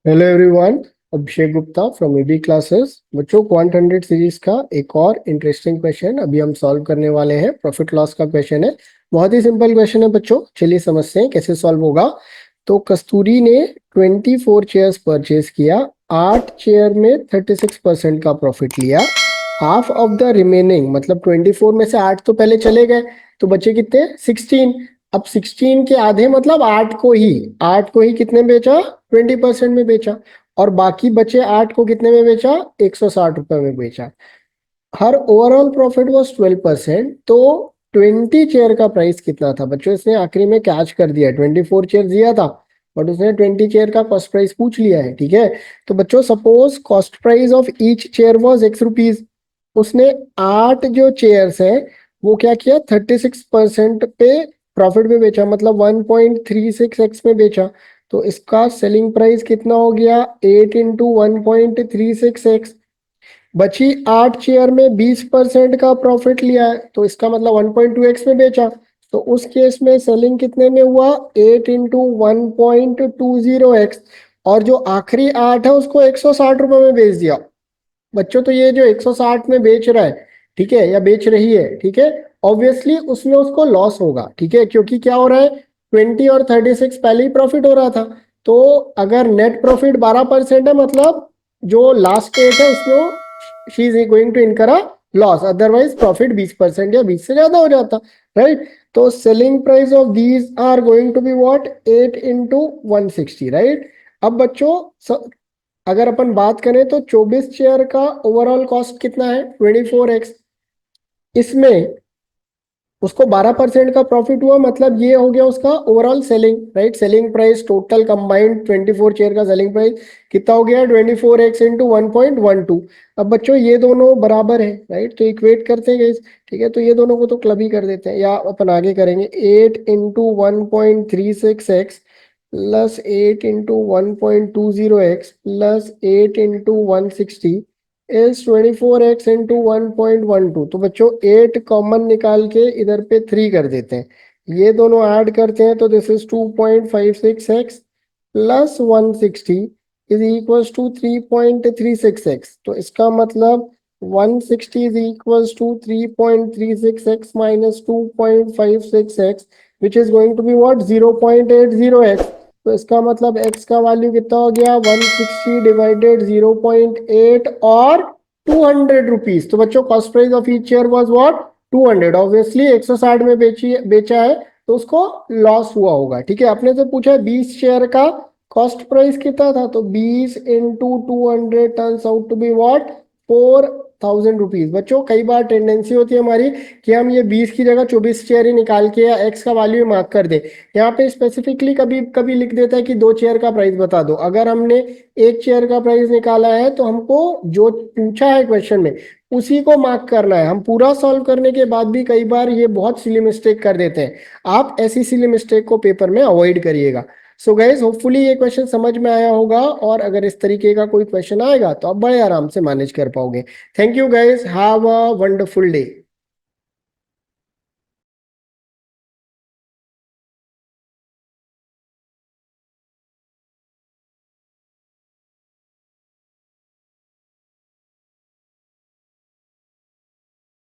Hello everyone, Abhishek Gupta from AB classes. बच्चों, quant 100 series का एक और इंटरेस्टिंग क्वेश्चन अभी हम सॉल्व करने वाले हैं। प्रॉफिट लॉस का क्वेश्चन है। बहुत ही सिंपल क्वेश्चन है बच्चों, चलिए समझते हैं कैसे सॉल्व होगा। तो कस्तूरी ने 24 चेयर्स परचेज किया। 8 चेयर में 36% का प्रॉफिट लिया। हाफ ऑफ द रिमेनिंग, मतलब 24 में से 8 तो पहले चले गए, तो बचे कितने? 16। अब 16 के आधे मतलब 8 को ही कितने बेचा? 20% में बेचा। और बाकी बचे 8 को कितने में बेचा? 160 रुपए में बेचा। हर ओवरऑल प्रॉफिट वॉज 12%। तो 20 चेयर का प्राइस कितना था बच्चों? इसने आखिरी में कैच कर दिया। 24 चेयर दिया था बट उसने 20 चेयर का कॉस्ट प्राइस पूछ लिया है। ठीक है, तो बच्चों suppose cost price of each chair was X rupees. उसने 8 जो चेयर्स है वो क्या किया? 36% पे प्रॉफिट में बेचा, मतलब 1.36x में बेचा। तो इसका सेलिंग प्राइस कितना हो गया? 8 इंटू 1.36x। बची 8 चेयर में 20% का प्रॉफिट लिया है, तो इसका मतलब 1.2x में बेचा। तो उस केस में सेलिंग कितने में हुआ? 8 इंटू 1.20x। और जो आखिरी 8 है उसको 160 रुपए में बेच दिया। बच्चों, तो ये जो 160 में बेच रहा है, ठीक है, या बेच रही है, ठीक है, ऑब्वियसली उसमें उसको लॉस होगा। ठीक है, क्योंकि क्या हो रहा है? 20 और 36 पहले ही प्रॉफिट हो रहा था। तो अगर नेट प्रॉफिट 12% है, मतलब जो लास्ट एट है उसमें शी इज गोइंग टू इनकर अ लॉस। अदरवाइज प्रॉफिट 20% या 20 से ज्यादा हो जाता, राइट। तो selling price of these are going to be what? 8 into 160, right. अब बच्चों अगर अपन बात करें तो 24 चेयर का ओवरऑल कॉस्ट कितना है? 24x। इसमें उसको 12% का प्रॉफिट हुआ, मतलब ये हो गया उसका overall selling, right. Selling price total combined 24 chair का सेलिंग प्राइस कितना हो गया? 24x into 1.12। अब बच्चों ये दोनों बराबर है, राइट, तो इक्वेट करते हैं guys। ठीक है, तो ये दोनों को तो क्लब ही कर देते हैं, या अपन आगे करेंगे 8 into 1.36x plus 8 into 1.20x plus 8 into 160 is 24x into 1.12। तो बच्चों 8 कॉमन निकाल के इधर पे 3 कर देते हैं, ये दोनों ऐड करते हैं तो this is 2.56x plus 160 is equals to 3.36x। तो इसका मतलब 160 is equals to 3.36x minus 2.56x which is going to be what? 0.80x। तो इसका मतलब x का वैल्यू कितना हो गया? 160 डिवाइडेड 0.8 और 200 रुपीज। तो बच्चों cost price of each share was what? 200। Obviously 160 में बेचा है तो उसको लॉस हुआ होगा। ठीक है, आपने से पूछा है 20 शेयर का कॉस्ट प्राइस कितना था, तो 20 into 200 turns out to be what? 4000 rupees. बच्चों कई बार टेंडेंसी होती है हमारी कि हम ये 20 की जगह 24 चेयर ही निकाल के या एक्स का वैल्यू मार्क कर दे। यहाँ पे स्पेसिफिकली कभी कभी लिख देता है कि 2 चेयर का प्राइस बता दो। अगर हमने 1 चेयर का प्राइस निकाला है तो हमको जो पूछा है क्वेश्चन में उसी को मार्क करना है। हम पूरा सॉल्व करने के बाद भी कई बार ये बहुत सिली मिस्टेक कर देते हैं। आप ऐसी सिली मिस्टेक को पेपर में अवॉइड करिएगा। सो गाइज, होपफुली ये क्वेश्चन समझ में आया होगा, और अगर इस तरीके का कोई क्वेश्चन आएगा तो आप बड़े आराम से मैनेज कर पाओगे। Thank you guys, have a wonderful day.